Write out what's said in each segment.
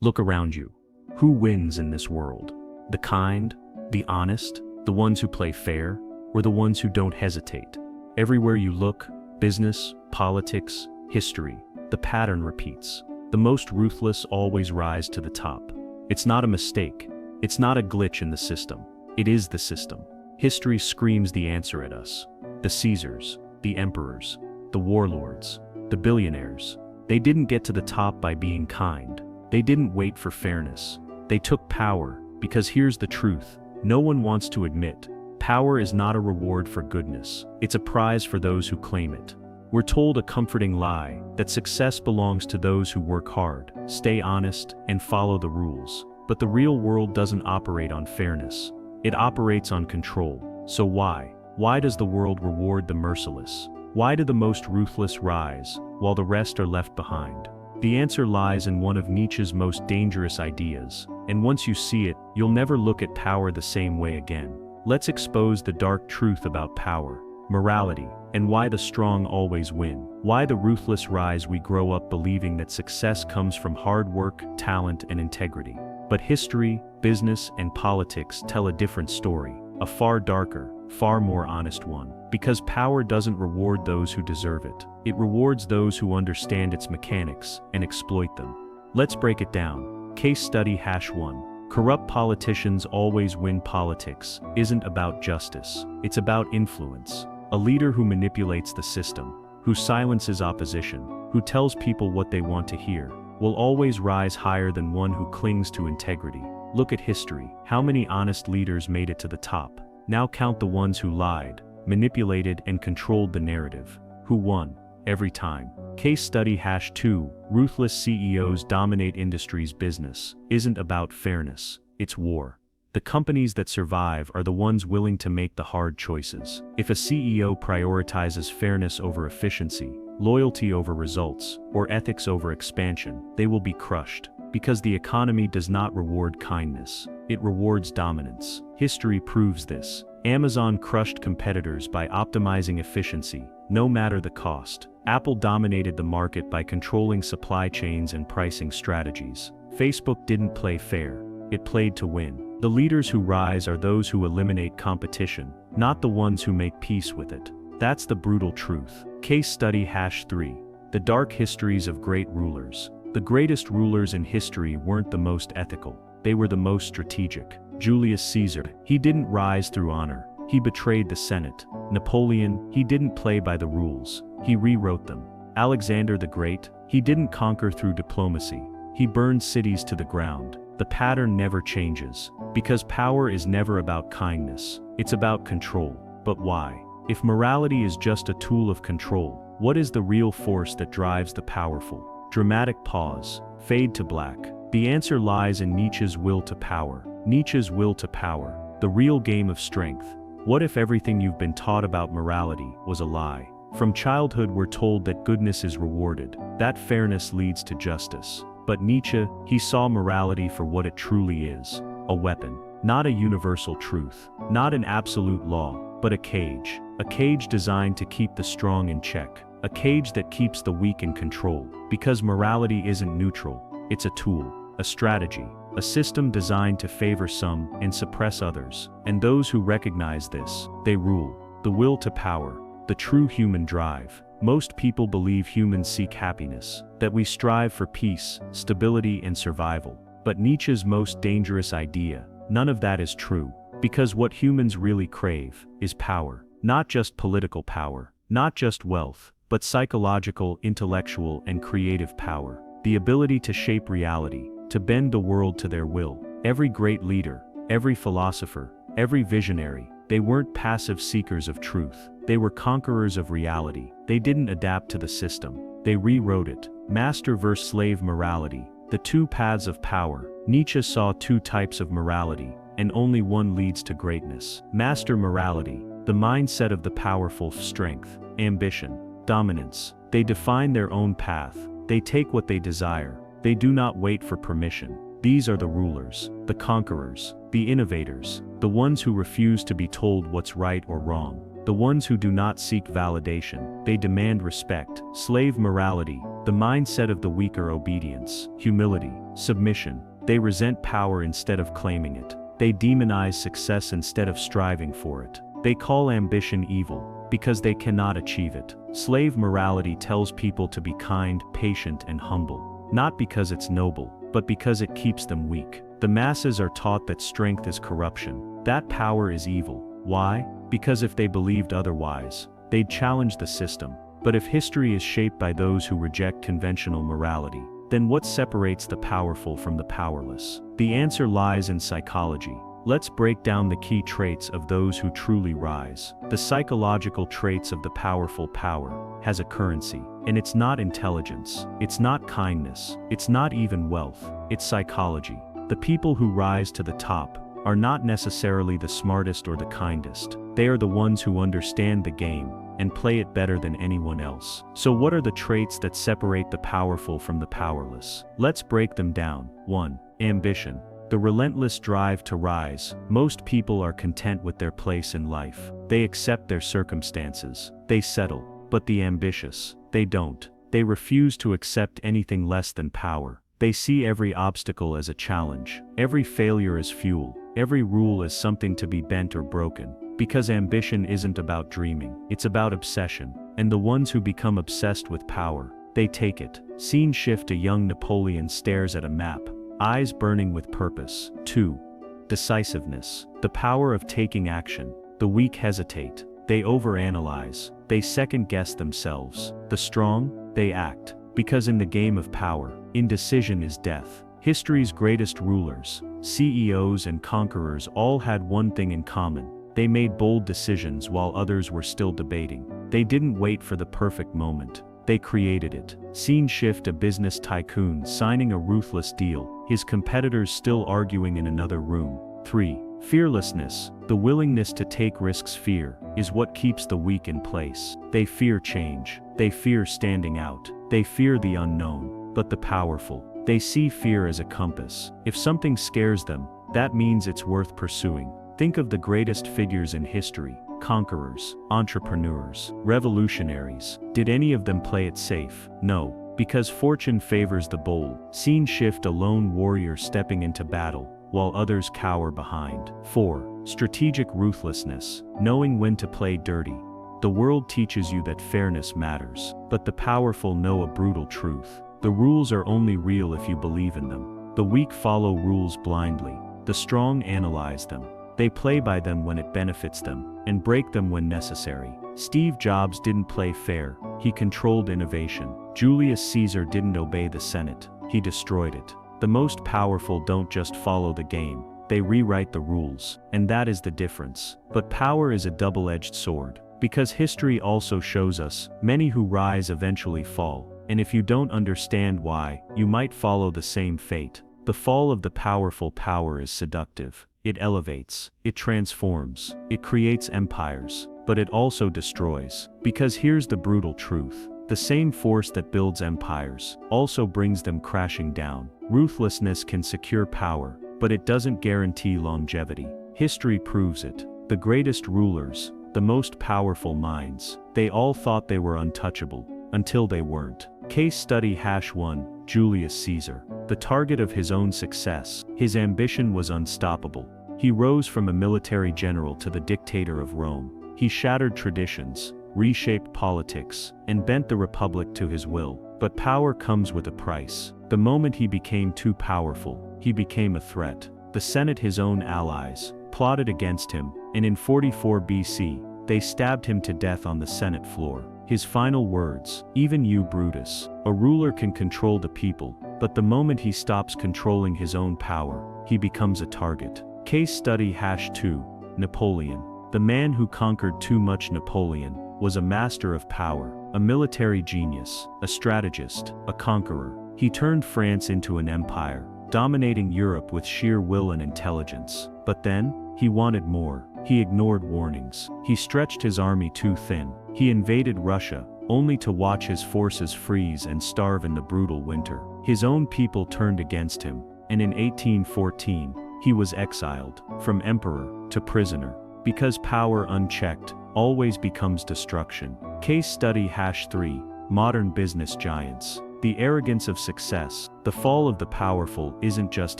Look around you. Who wins in this world? The kind, the honest, the ones who play fair, or the ones who don't hesitate? Everywhere you look, business, politics, history, the pattern repeats. The most ruthless always rise to the top. It's not a mistake. It's not a glitch in the system. It is the system. History screams the answer at us. The Caesars, the emperors, the warlords, the billionaires. They didn't get to the top by being kind. They didn't wait for fairness. They took power, because here's the truth. No one wants to admit. Power is not a reward for goodness. It's a prize for those who claim it. We're told a comforting lie, that success belongs to those who work hard, stay honest, and follow the rules. But the real world doesn't operate on fairness. It operates on control. So why? Why does the world reward the merciless? Why do the most ruthless rise, while the rest are left behind? The answer lies in one of Nietzsche's most dangerous ideas, and once you see it, you'll never look at power the same way again. Let's expose the dark truth about power, morality, and why the strong always win. Why the ruthless rise. We grow up believing that success comes from hard work, talent, and integrity. But history, business, and politics tell a different story, a far darker, far more honest one. Because power doesn't reward those who deserve it. It rewards those who understand its mechanics and exploit them. Let's break it down. Case study #1. Corrupt politicians always win. Politics isn't about justice. It's about influence. A leader who manipulates the system, who silences opposition, who tells people what they want to hear, will always rise higher than one who clings to integrity. Look at history. How many honest leaders made it to the top? Now count the ones who lied, manipulated, and controlled the narrative. Who won? Every time. Case study #2. Ruthless CEOs dominate industries. Business isn't about fairness, it's war. The companies that survive are the ones willing to make the hard choices. If a CEO prioritizes fairness over efficiency, loyalty over results, or ethics over expansion, they will be crushed. Because the economy does not reward kindness, it rewards dominance. History proves this. Amazon crushed competitors by optimizing efficiency, no matter the cost. Apple dominated the market by controlling supply chains and pricing strategies. Facebook didn't play fair, it played to win. The leaders who rise are those who eliminate competition, not the ones who make peace with it. That's the brutal truth. Case study #3. The dark histories of great rulers. The greatest rulers in history weren't the most ethical, they were the most strategic. Julius Caesar, he didn't rise through honor, he betrayed the Senate. Napoleon, he didn't play by the rules, he rewrote them. Alexander the Great, he didn't conquer through diplomacy, he burned cities to the ground. The pattern never changes, because power is never about kindness, it's about control. But why? If morality is just a tool of control, what is the real force that drives the powerful? Dramatic pause. Fade to black. The answer lies in Nietzsche's will to power. Nietzsche's will to power. The real game of strength. What if everything you've been taught about morality was a lie? From childhood we're told that goodness is rewarded, that fairness leads to justice. But Nietzsche, he saw morality for what it truly is. A weapon. Not a universal truth. Not an absolute law, but a cage. A cage designed to keep the strong in check. A cage that keeps the weak in control. Because morality isn't neutral, it's a tool, a strategy, a system designed to favor some and suppress others. And those who recognize this, they rule. The will to power, the true human drive. Most people believe humans seek happiness, that we strive for peace, stability, and survival. But Nietzsche's most dangerous idea, none of that is true. Because what humans really crave is power. Not just political power, not just wealth, but psychological, intellectual, and creative power. The ability to shape reality, to bend the world to their will. Every great leader, every philosopher, every visionary, they weren't passive seekers of truth. They were conquerors of reality. They didn't adapt to the system. They rewrote it. Master versus slave morality. The two paths of power. Nietzsche saw two types of morality, and only one leads to greatness. Master morality, the mindset of the powerful. Strength, ambition, dominance. They define their own path. They take what they desire. They do not wait for permission. These are the rulers, the conquerors, the innovators, the ones who refuse to be told what's right or wrong. the ones who do not seek validation, they demand respect. Slave morality, the mindset of the weaker. Obedience, humility, submission, they resent power instead of claiming it. They demonize success instead of striving for it. They call ambition evil, because they cannot achieve it. Slave morality tells people to be kind, patient, and humble, not because it's noble, but because it keeps them weak. The masses are taught that strength is corruption, that power is evil. Why? Because if they believed otherwise, they'd challenge the system. But if history is shaped by those who reject conventional morality, then what separates the powerful from the powerless? The answer lies in psychology. Let's break down the key traits of those who truly rise. The psychological traits of the powerful. Power has a currency, and it's not intelligence, it's not kindness, it's not even wealth, it's psychology. The people who rise to the top are not necessarily the smartest or the kindest. They are the ones who understand the game and play it better than anyone else. So what are the traits that separate the powerful from the powerless? Let's break them down. 1. Ambition. The relentless drive to rise. Most people are content with their place in life. They accept their circumstances. They settle. But the ambitious, they don't. They refuse to accept anything less than power. They see every obstacle as a challenge, every failure as fuel, every rule as something to be bent or broken. Because ambition isn't about dreaming, it's about obsession. And the ones who become obsessed with power, they take it. Scene shift. A young Napoleon stares at a map, eyes burning with purpose. 2. Decisiveness. The power of taking action. The weak hesitate. They overanalyze. They second-guess themselves. The strong, they act. Because in the game of power, indecision is death. History's greatest rulers, CEOs and conquerors all had one thing in common. They made bold decisions while others were still debating. They didn't wait for the perfect moment. They created it. Scene shift. A business tycoon signing a ruthless deal, his competitors still arguing in another room. 3. Fearlessness. The willingness to take risks. Fear is what keeps the weak in place. They fear change. They fear standing out. They fear the unknown. But the powerful, they see fear as a compass. If something scares them, that means it's worth pursuing. Think of the greatest figures in history: conquerors, entrepreneurs, revolutionaries. Did any of them play it safe? No, because fortune favors the bold. Scene shift. A lone warrior stepping into battle, while others cower behind. 4. Strategic ruthlessness. Knowing when to play dirty. The world teaches you that fairness matters, but the powerful know a brutal truth. The rules are only real if you believe in them. The weak follow rules blindly. The strong analyze them. They play by them when it benefits them, and break them when necessary. Steve Jobs didn't play fair, he controlled innovation. Julius Caesar didn't obey the Senate, he destroyed it. The most powerful don't just follow the game, they rewrite the rules, and that is the difference. But power is a double-edged sword. Because history also shows us, many who rise eventually fall, and if you don't understand why, you might follow the same fate. The fall of the powerful. Power is seductive. It elevates, it transforms, it creates empires, but it also destroys. Because here's the brutal truth. The same force that builds empires also brings them crashing down. Ruthlessness can secure power, but it doesn't guarantee longevity. History proves it. The greatest rulers, the most powerful minds, they all thought they were untouchable, until they weren't. Case study #1, Julius Caesar. The target of his own success, his ambition was unstoppable. He rose from a military general to the dictator of Rome. He shattered traditions, reshaped politics, and bent the republic to his will. But power comes with a price. The moment he became too powerful, he became a threat. The Senate, his own allies, plotted against him, and in 44 BC, they stabbed him to death on the Senate floor. His final words: "Even you, Brutus, a ruler can control the people, but the moment he stops controlling his own power, he becomes a target." Case study #2, Napoleon. The man who conquered too much. Napoleon was a master of power, a military genius, a strategist, a conqueror. He turned France into an empire, dominating Europe with sheer will and intelligence. But then, he wanted more. He ignored warnings. He stretched his army too thin. He invaded Russia, only to watch his forces freeze and starve in the brutal winter. His own people turned against him, and in 1814, he was exiled, from emperor to prisoner. Because power unchecked always becomes destruction. Case study #3, modern business giants. The arrogance of success, the fall of the powerful isn't just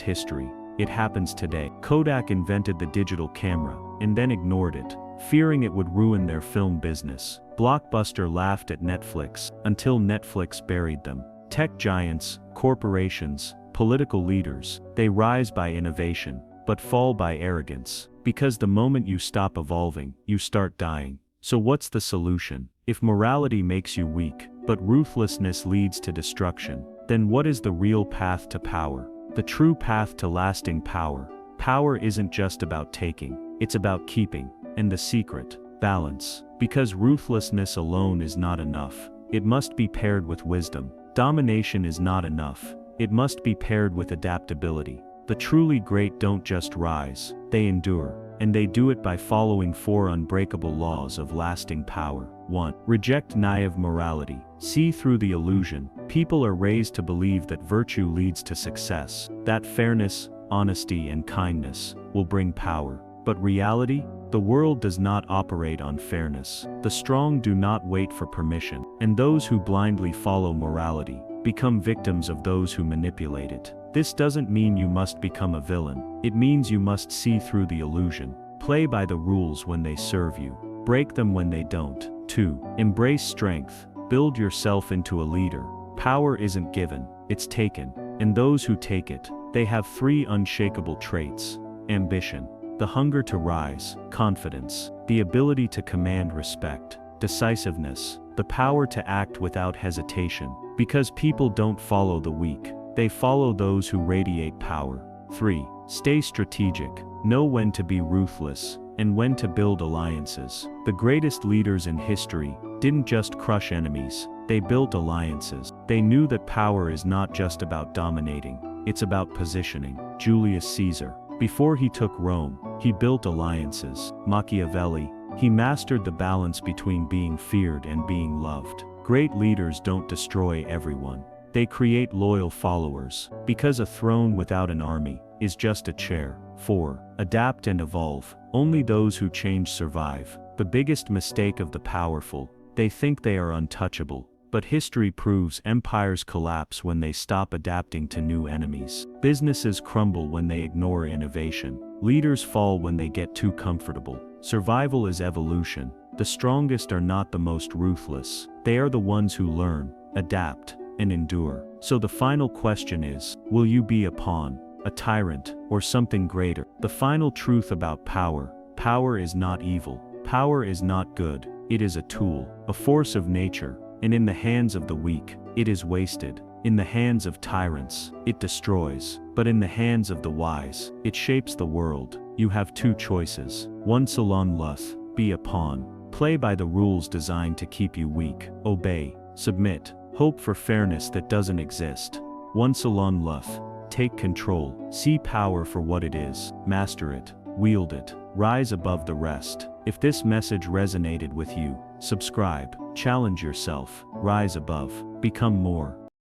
history, it happens today. Kodak invented the digital camera, and then ignored it, fearing it would ruin their film business. Blockbuster laughed at Netflix, until Netflix buried them. Tech giants, corporations, political leaders, they rise by innovation, but fall by arrogance. Because the moment you stop evolving, you start dying. So what's the solution? If morality makes you weak, but ruthlessness leads to destruction, then what is the real path to power? The true path to lasting power. Power isn't just about taking, it's about keeping. And the secret, balance. Because ruthlessness alone is not enough, it must be paired with wisdom. Domination is not enough, it must be paired with adaptability. The truly great don't just rise, they endure. And they do it by following 4 unbreakable laws of lasting power. 1. Reject naive morality. See through the illusion. People are raised to believe that virtue leads to success, that fairness, honesty, and kindness will bring power. But reality? The world does not operate on fairness. The strong do not wait for permission, and those who blindly follow morality become victims of those who manipulate it. This doesn't mean you must become a villain. It means you must see through the illusion. Play by the rules when they serve you. Break them when they don't. 2. Embrace strength. Build yourself into a leader. Power isn't given, it's taken. And those who take it, they have 3 unshakable traits. Ambition, the hunger to rise. Confidence, the ability to command respect. Decisiveness, the power to act without hesitation. Because people don't follow the weak, they follow those who radiate power. 3. Stay strategic. Know when to be ruthless, and when to build alliances. The greatest leaders in history didn't just crush enemies, they built alliances. They knew that power is not just about dominating, it's about positioning. Julius Caesar, before he took Rome, he built alliances. Machiavelli, he mastered the balance between being feared and being loved. Great leaders don't destroy everyone. They create loyal followers, because a throne without an army is just a chair. 4. Adapt and evolve. Only those who change survive. The biggest mistake of the powerful, they think they are untouchable. But history proves empires collapse when they stop adapting to new enemies. Businesses crumble when they ignore innovation. Leaders fall when they get too comfortable. Survival is evolution. The strongest are not the most ruthless. They are the ones who learn, adapt, and endure. So the final question is, will you be a pawn, a tyrant, or something greater? The final truth about power. Power is not evil. Power is not good. It is a tool, a force of nature, and in the hands of the weak, it is wasted. In the hands of tyrants, it destroys. But in the hands of the wise, it shapes the world. You have 2 choices. 1. Salon luth, be a pawn. Play by the rules designed to keep you weak. Obey, submit, hope for fairness that doesn't exist. 1. Salon luth, take control. See power for what it is. Master it, wield it, rise above the rest. If this message resonated with you, subscribe, challenge yourself, rise above, become more.